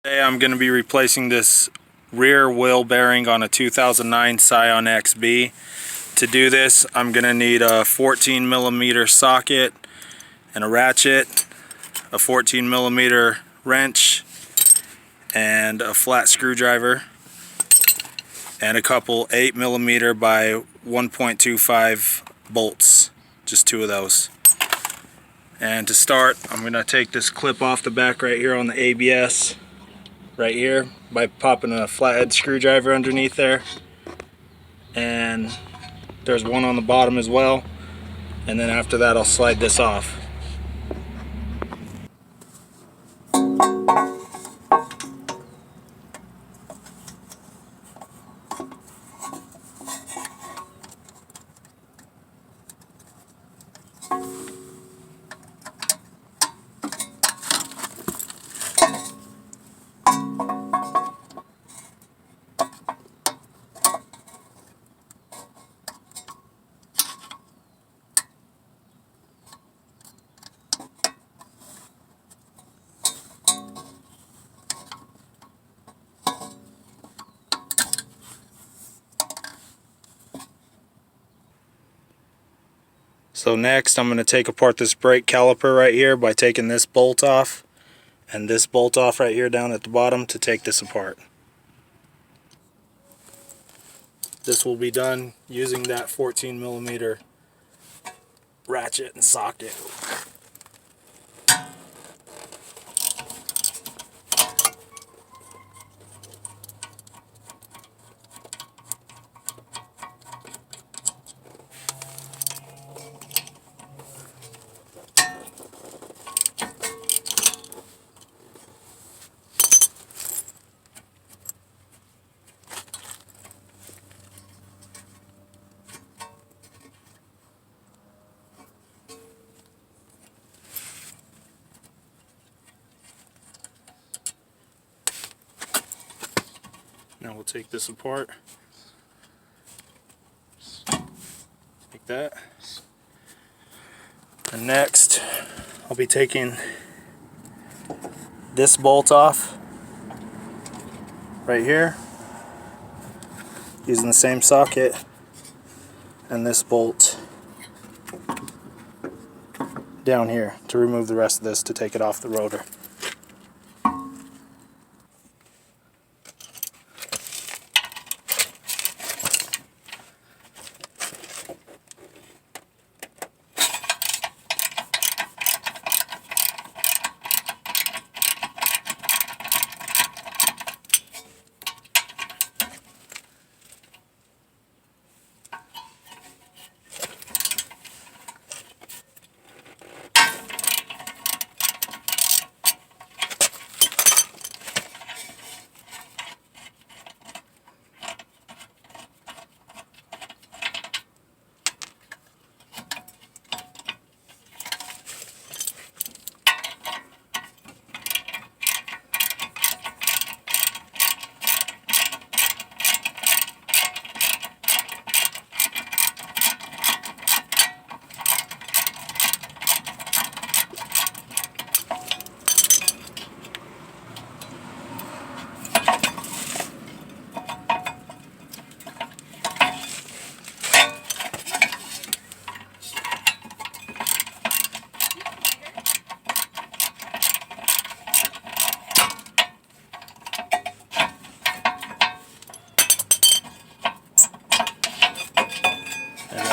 Today I'm going to be replacing this rear wheel bearing on a 2009 Scion XB. To do this, I'm going to need a 14mm socket and a ratchet, a 14mm wrench, and a flat screwdriver, and a couple 8mm by 1.25 bolts, just two of those. And to start, I'm going to take this clip off the back right here on the ABS right here by popping a flathead screwdriver underneath there, and there's one on the bottom as well, and then after that I'll slide this off. So next I'm going to take apart this brake caliper right here by taking this bolt off and this bolt off right here down at the bottom to take this apart. This will be done using that 14mm ratchet and socket. Now we'll take this apart like that. And next I'll be taking this bolt off right here using the same socket, and this bolt down here to remove the rest of this to take it off the rotor.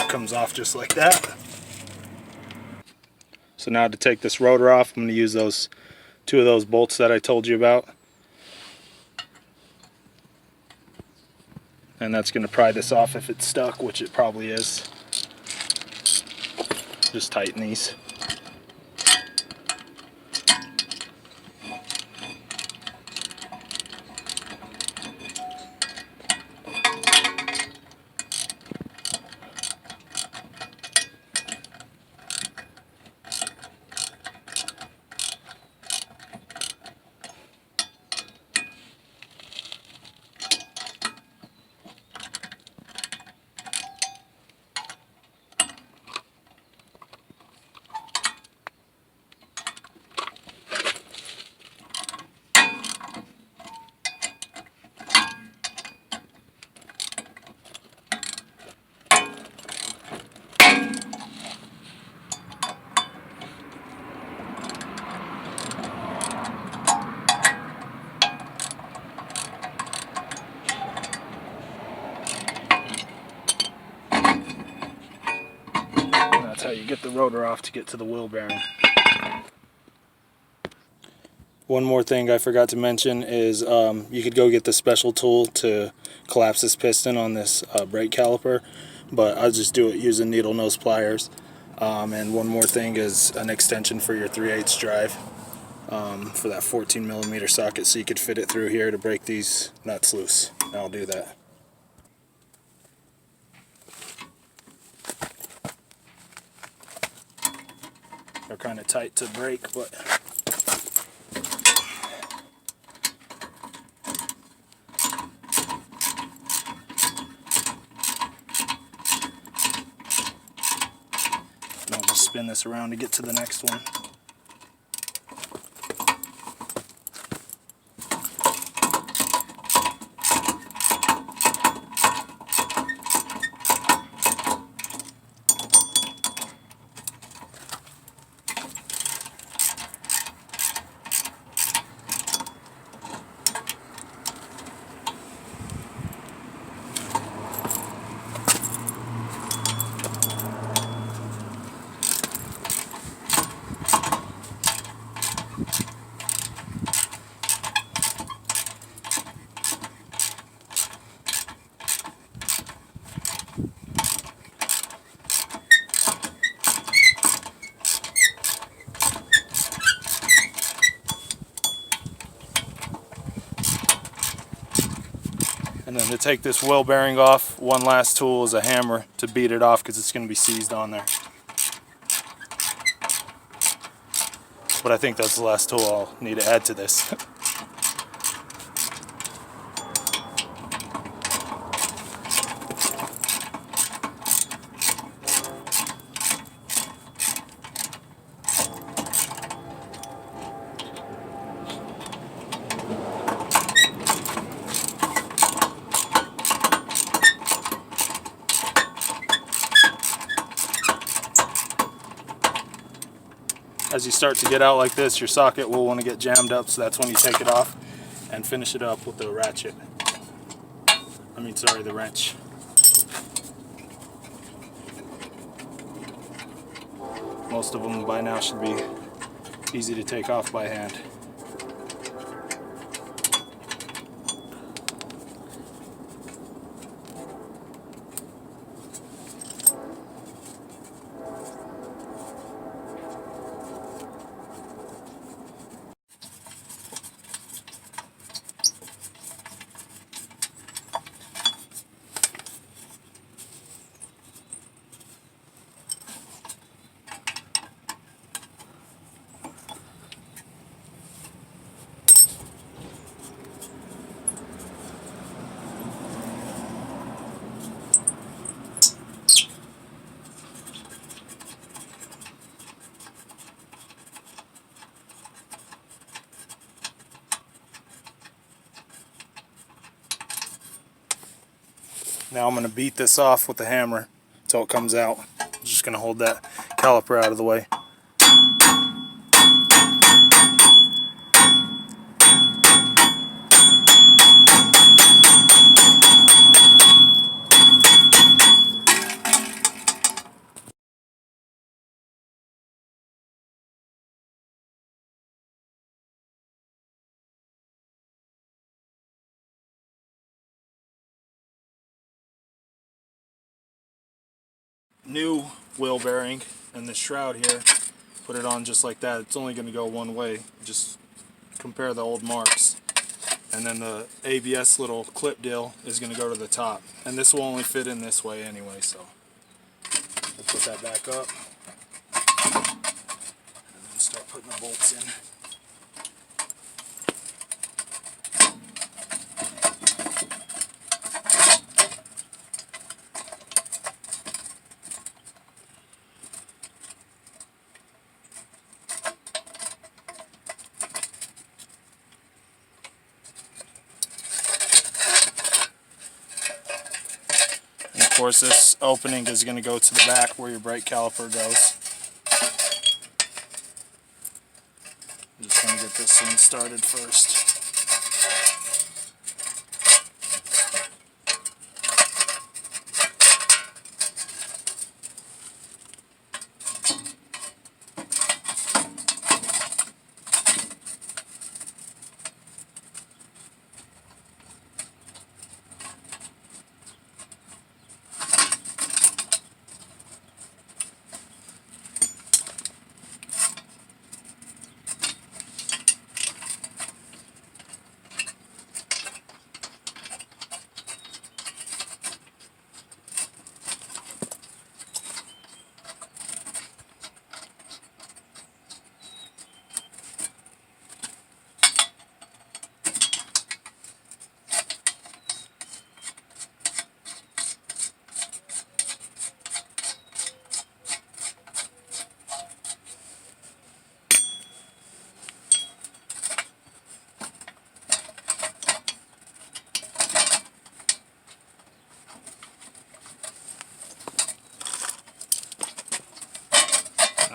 Comes off just like that. So now to take this rotor off, I'm going to use those two of those bolts that I told you about, and that's going to pry this off if it's stuck, which it probably is. Just tighten these. how you get the rotor off to get to the wheel bearing. One more thing I forgot to mention is you could go get the special tool to collapse this piston on this brake caliper, but I'll just do it using needle nose pliers. And one more thing is an extension for your 3/8 drive for that 14mm socket, so you could fit it through here to break these nuts loose. And I'll do that. They're kind of tight to break, but I'll just spin this around to get to the next one. And then to take this wheel bearing off, one last tool is a hammer to beat it off because it's going to be seized on there. But I think that's the last tool I'll need to add to this. As you start to get out like this, your socket will want to get jammed up, so that's when you take it off and finish it up with the ratchet. The wrench. Most of them by now should be easy to take off by hand. Now I'm going to beat this off with the hammer until it comes out. I'm just going to hold that caliper out of the way. New wheel bearing and the shroud here, put it on just like that. It's only going to go one way. Just compare the old marks. And then the ABS little clip deal is going to go to the top. And this will only fit in this way anyway, so we'll put that back up and then start putting the bolts in. Of course, this opening is going to go to the back where your brake caliper goes. I'm just going to get this one started first.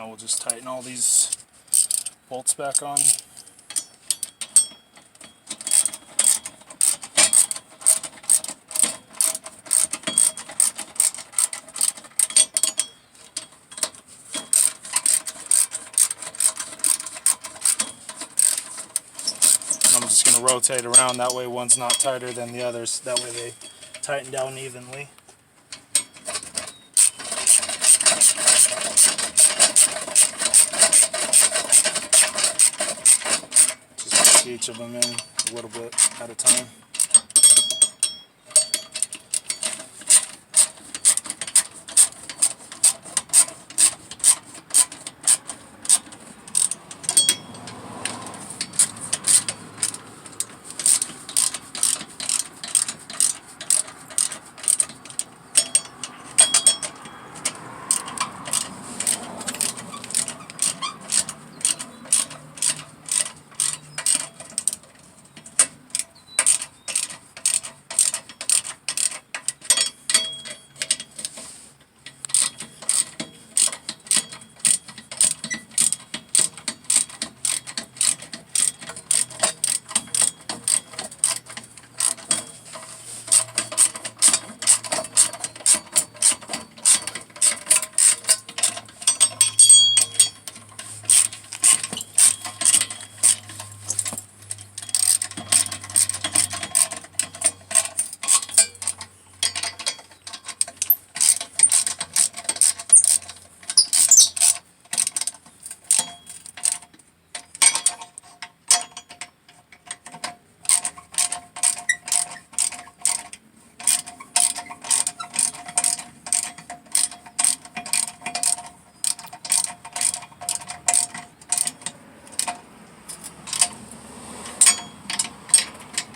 Now we'll just tighten all these bolts back on. I'm just going to rotate around, that way one's not tighter than the others, that way they tighten down evenly. Just push each of them in a little bit at a time.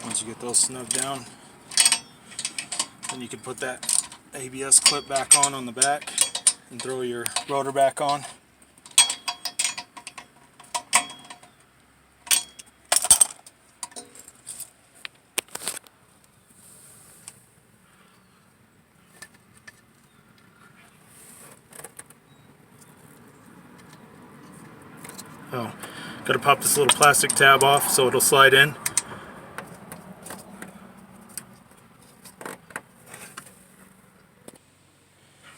Once you get those snugged down, then you can put that ABS clip back on the back and throw your rotor back on. Oh, gotta pop this little plastic tab off so it'll slide in.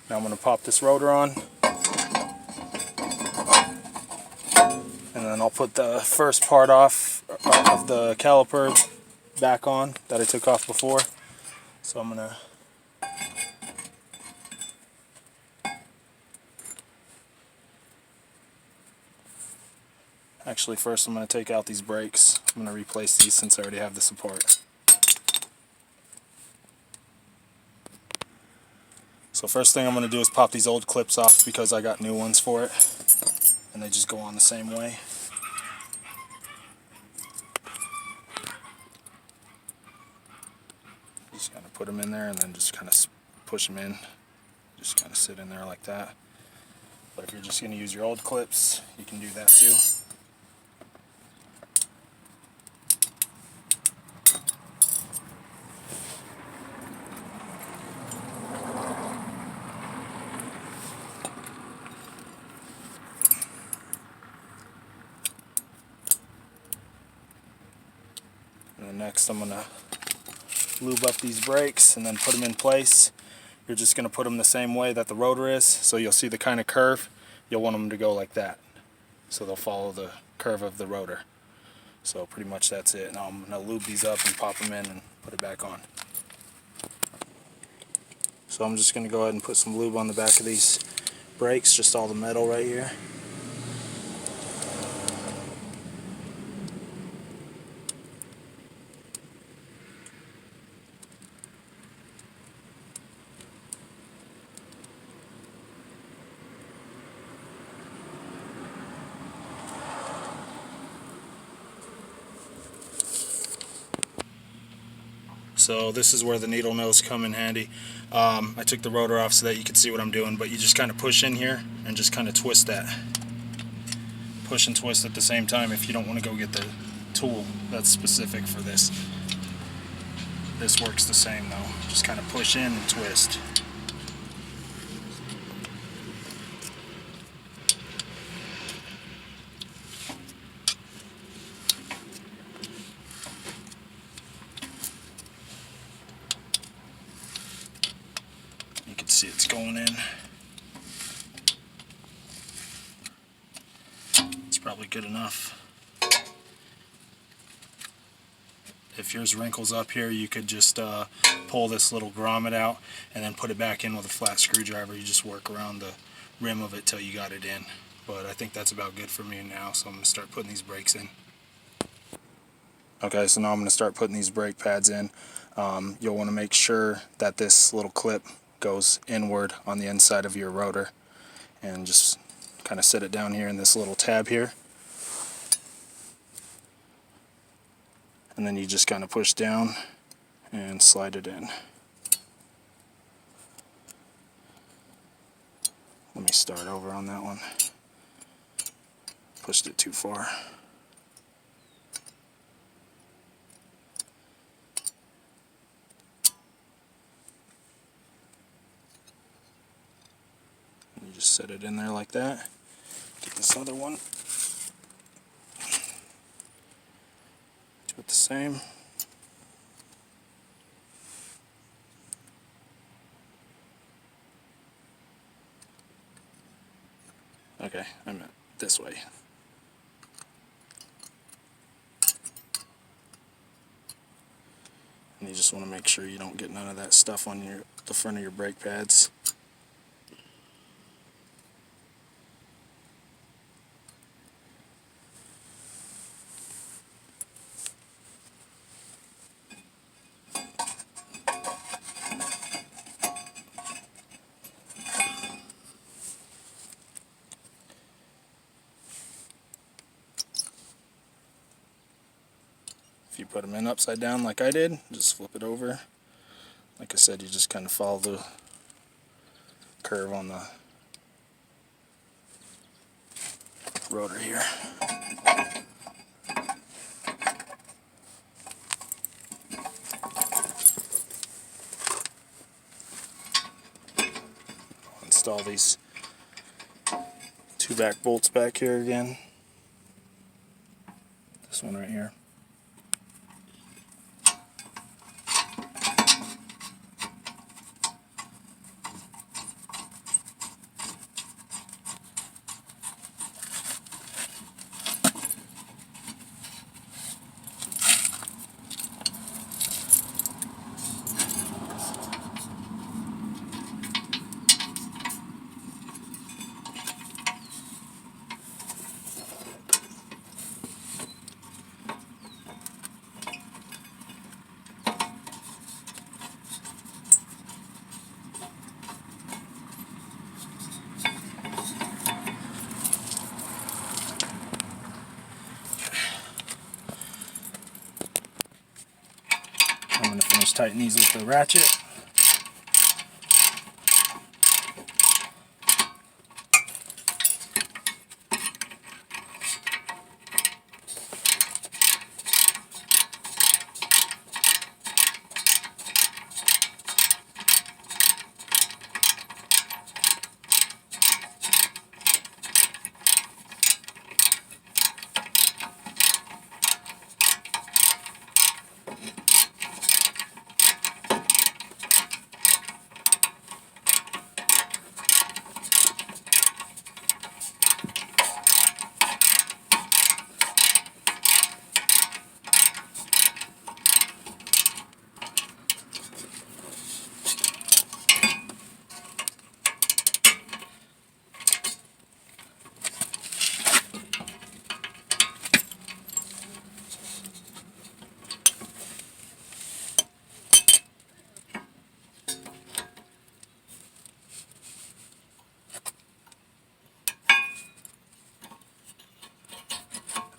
Now I'm going to pop this rotor on, and then I'll put the first part off of the caliper back on that I took off before. So I'm going to actually first I'm going to take out these brakes. I'm going to replace these since I already have the support. So first thing I'm going to do is pop these old clips off because I got new ones for it, and they just go on the same way. Just kind of put them in there and then just kind of push them in. Just kind of sit in there like that. But if you're just going to use your old clips, you can do that too. And then next I'm going to lube up these brakes and then put them in place. You're just going to put them the same way that the rotor is, so you'll see the kind of curve. You'll want them to go like that, so they'll follow the curve of the rotor. So pretty much that's it. Now I'm going to lube these up and pop them in and put it back on. So I'm just going to go ahead and put some lube on the back of these brakes, just all the metal right here. So this is where the needle nose come in handy. I took the rotor off so that you could see what I'm doing, but you just kind of push in here and just kind of twist that. Push and twist at the same time if you don't want to go get the tool that's specific for this. This works the same though. Just kind of push in and twist. just going in. It's probably good enough. If yours wrinkles up here, you could just pull this little grommet out and then put it back in with a flat screwdriver. You just work around the rim of it till you got it in. But I think that's about good for me now, so I'm going to start putting these brakes in. Okay, so now I'm going to start putting these brake pads in. You'll want to make sure that this little clip goes inward on the inside of your rotor, and just kind of set it down here in this little tab here. And then you just kind of push down and slide it in. Let me start over on that one. Pushed it too far. You just set it in there like that. Get this other one. Do it the same. Okay, I meant this way. And you just want to make sure you don't get none of that stuff on the front of your brake pads. If you put them in upside down like I did, just flip it over. Like I said, you just kind of follow the curve on the rotor here. Install these two back bolts back here again. This one right here. I'm going to finish tightening these with the ratchet.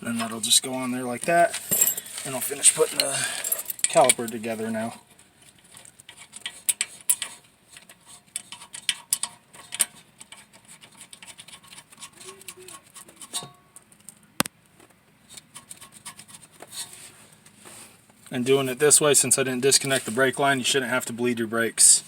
And then that'll just go on there like that, and I'll finish putting the caliper together now. And doing it this way, since I didn't disconnect the brake line, you shouldn't have to bleed your brakes.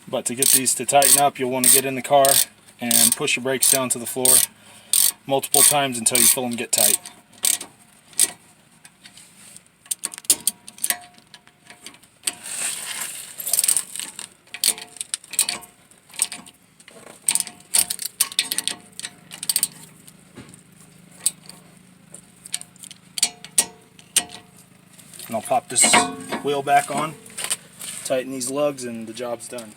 But to get these to tighten up, you'll want to get in the car and push your brakes down to the floor multiple times until you feel them get tight. And I'll pop this wheel back on, tighten these lugs, and the job's done.